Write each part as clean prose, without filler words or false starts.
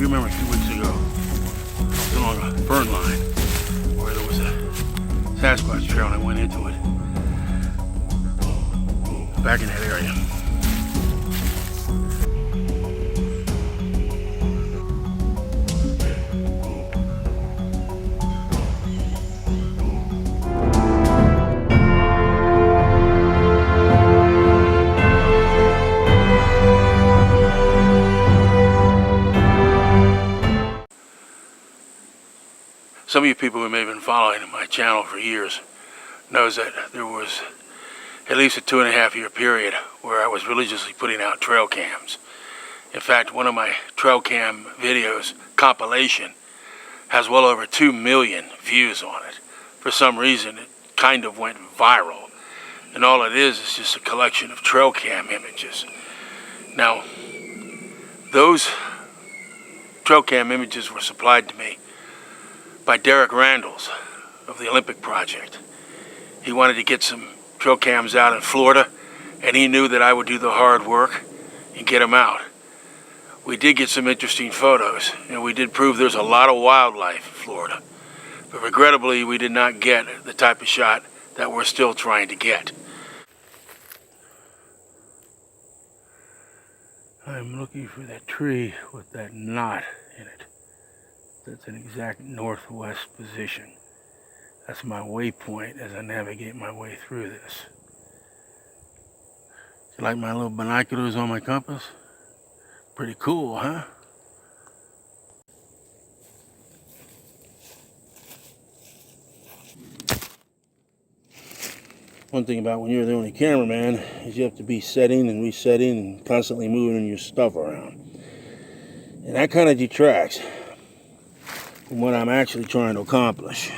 you remember 2 weeks ago, I was along a fern line where there was a Sasquatch trail and I went into it. Back in that area. Some of you people who may have been following my channel for years knows that there was at least a 2.5-year period where I was religiously putting out trail cams. In fact, one of my trail cam videos, compilation, has well over 2 million views on it. For some reason, it kind of went viral. And all it is just a collection of trail cam images. Now, those trail cam images were supplied to me by Derek Randalls of the Olympic Project. He wanted to get some trail cams out in Florida, and he knew that I would do the hard work and get them out. We did get some interesting photos, and we did prove there's a lot of wildlife in Florida. But regrettably, we did not get the type of shot that we're still trying to get. I'm looking for that tree with that knot in it. That's an exact northwest position. That's my waypoint as I navigate my way through this. You like my little binoculars on my compass? Pretty cool, huh? One thing about when you're the only cameraman is you have to be setting and resetting and constantly moving your stuff around. And that kind of detracts from what I'm actually trying to accomplish.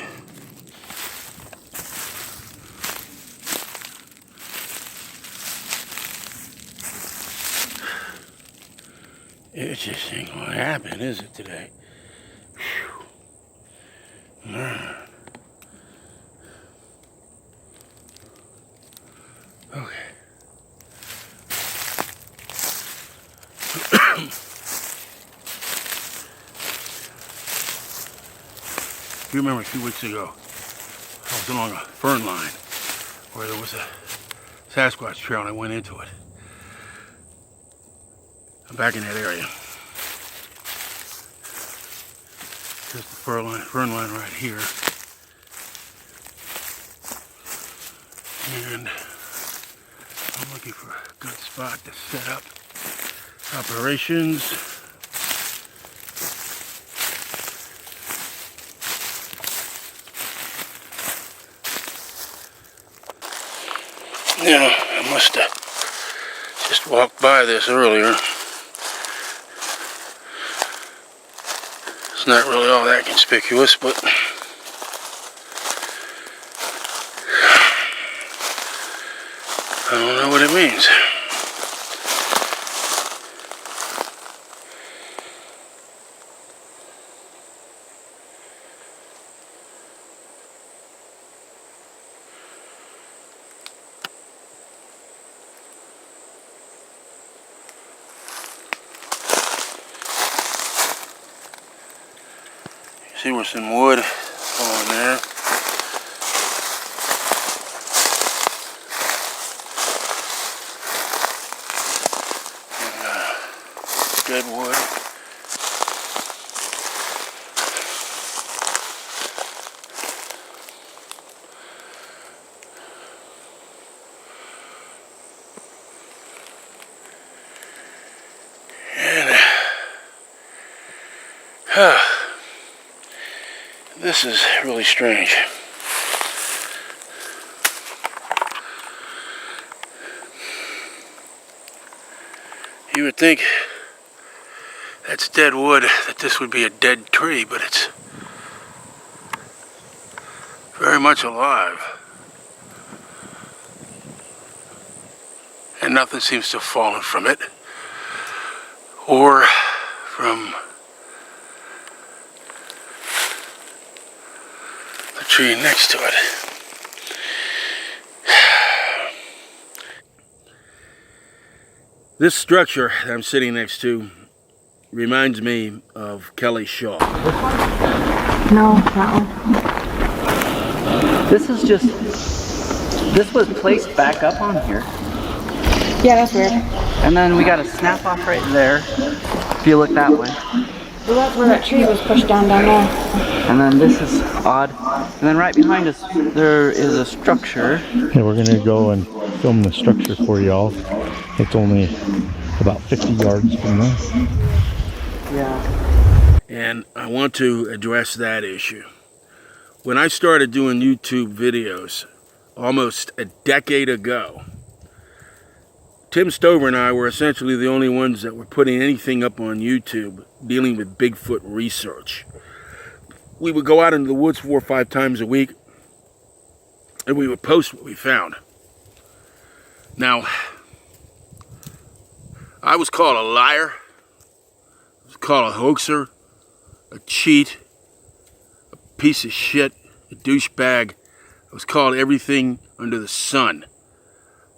It just ain't gonna happen, is it, today? Whew. Man. Okay. You remember 2 weeks ago, I was along a fern line where there was a Sasquatch trail and I went into it. I'm back in that area. There's the fern line right here. And I'm looking for a good spot to set up operations. Yeah, I must have just walked by this earlier. It's not really all that conspicuous, but I don't know what it means. See where some wood on there. Dead wood. And this is really strange. You would think that's dead wood, that this would be a dead tree, but it's very much alive. And nothing seems to have fallen from it, or from the tree next to it. This structure that I'm sitting next to reminds me of Kelly Shaw. No, that one. This was placed back up on here. Yeah, that's weird. And then we got a snap off right there, if you look that way. Well, that's where that tree was pushed down there. And then this is odd. And then right behind us, there is a structure. Yeah, we're gonna go and film the structure for y'all. It's only about 50 yards from there. Yeah. And I want to address that issue. When I started doing YouTube videos almost a decade ago, Tim Stover and I were essentially the only ones that were putting anything up on YouTube dealing with Bigfoot research. We would go out into the woods 4 or 5 times a week and we would post what we found. Now, I was called a liar, I was called a hoaxer, a cheat, a piece of shit, a douchebag. I was called everything under the sun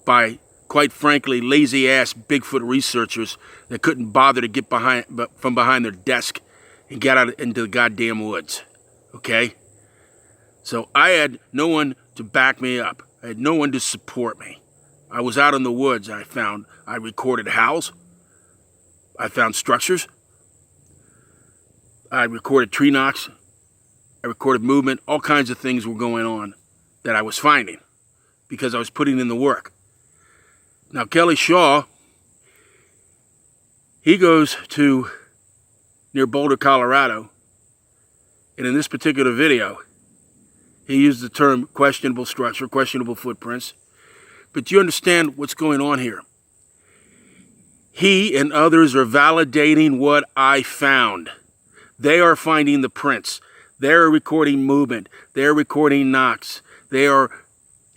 by, quite frankly, lazy-ass Bigfoot researchers that couldn't bother to get from behind their desk and get out into the goddamn woods, okay? So I had no one to back me up. I had no one to support me. I was out in the woods. I recorded howls. I found structures. I recorded tree knocks. I recorded movement. All kinds of things were going on that I was finding because I was putting in the work. Now, Kelly Shaw, he goes to near Boulder, Colorado, and in this particular video, he used the term questionable structure, questionable footprints. But you understand what's going on here. He and others are validating what I found. They are finding the prints. They're recording movement. They're recording knocks. They are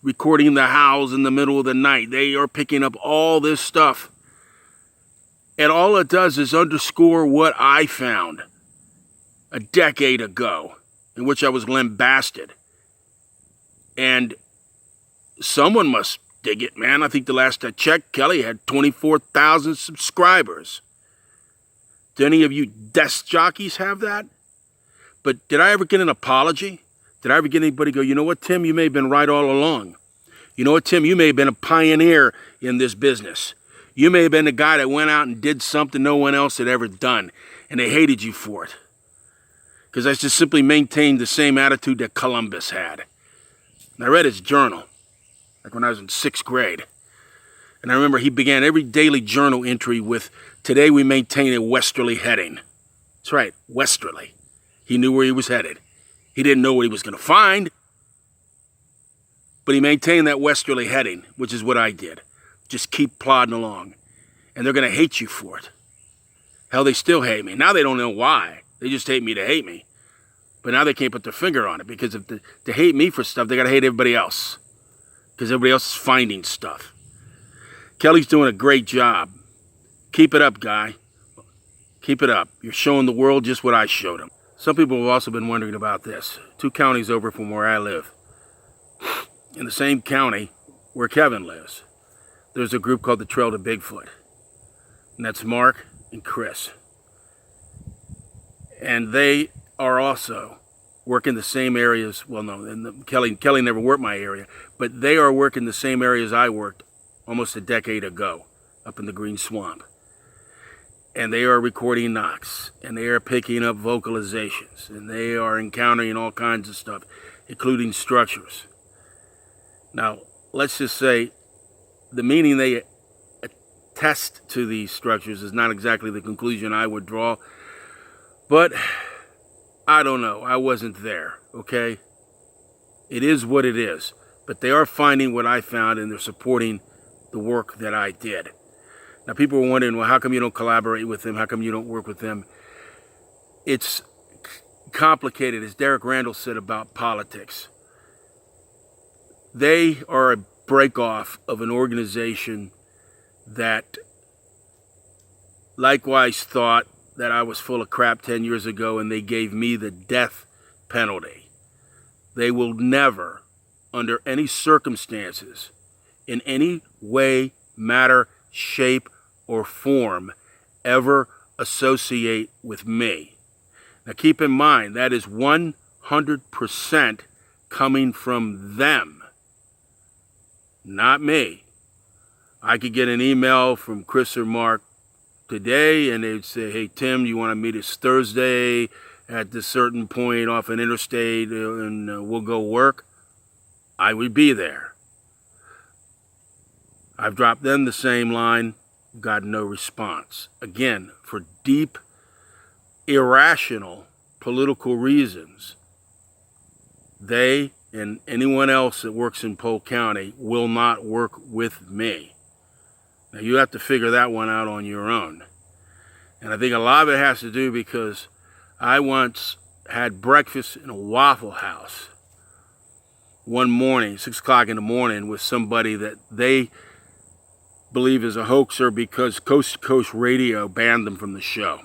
recording the howls in the middle of the night. They are picking up all this stuff. And all it does is underscore what I found a decade ago, in which I was lambasted. And someone must dig it, man. I think the last I checked, Kelly had 24,000 subscribers. Do any of you desk jockeys have that? But did I ever get an apology? Did I ever get anybody go, you know what, Tim, you may have been right all along. You know what, Tim, you may have been a pioneer in this business. You may have been the guy that went out and did something no one else had ever done, and they hated you for it. Because I just simply maintained the same attitude that Columbus had. And I read his journal, like when I was in 6th grade. And I remember he began every daily journal entry with, today we maintain a westerly heading. That's right, westerly. He knew where he was headed. He didn't know what he was going to find, but he maintained that westerly heading, which is what I did. Just keep plodding along. And they're going to hate you for it. Hell, they still hate me. Now they don't know why. They just hate me to hate me. But now they can't put their finger on it, because if they hate me for stuff, they got to hate everybody else. Because everybody else is finding stuff. Kelly's doing a great job. Keep it up, guy. Keep it up. You're showing the world just what I showed them. Some people have also been wondering about this. 2 counties over from where I live, in the same county where Kevin lives, there's a group called the Trail to Bigfoot. And that's Mark and Chris. And they are also working the same areas. Well, no, and Kelly never worked my area, but they are working the same areas I worked almost a decade ago, up in the Green Swamp. And they are recording knocks, and they are picking up vocalizations, and they are encountering all kinds of stuff, including structures. Now, let's just say the meaning they attest to these structures is not exactly the conclusion I would draw, but I don't know. I wasn't there, okay? It is what it is, but they are finding what I found, and they're supporting the work that I did. Now, people were wondering, well, how come you don't collaborate with them? How come you don't work with them? It's complicated, as Derek Randall said about politics. They are a break-off of an organization that likewise thought that I was full of crap 10 years ago, and they gave me the death penalty. They will never, under any circumstances, in any way, matter, shape, or form, ever associate with me. Now keep in mind, that is 100% coming from them, not me. I could get an email from Chris or Mark today and they'd say, hey Tim, you want to meet us Thursday at this certain point off an interstate and we'll go work? I would be there. I've dropped them the same line, got no response. Again, for deep, irrational political reasons, they and anyone else that works in Polk County will not work with me. Now you have to figure that one out on your own. And I think a lot of it has to do because I once had breakfast in a Waffle House one morning, 6 o'clock in the morning, with somebody that they believe is a hoaxer because Coast to Coast Radio banned them from the show.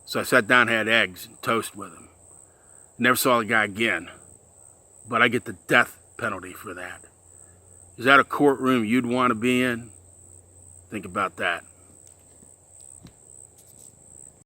So I sat down and had eggs and toast with him. Never saw the guy again. But I get the death penalty for that. Is that a courtroom you'd want to be in? Think about that.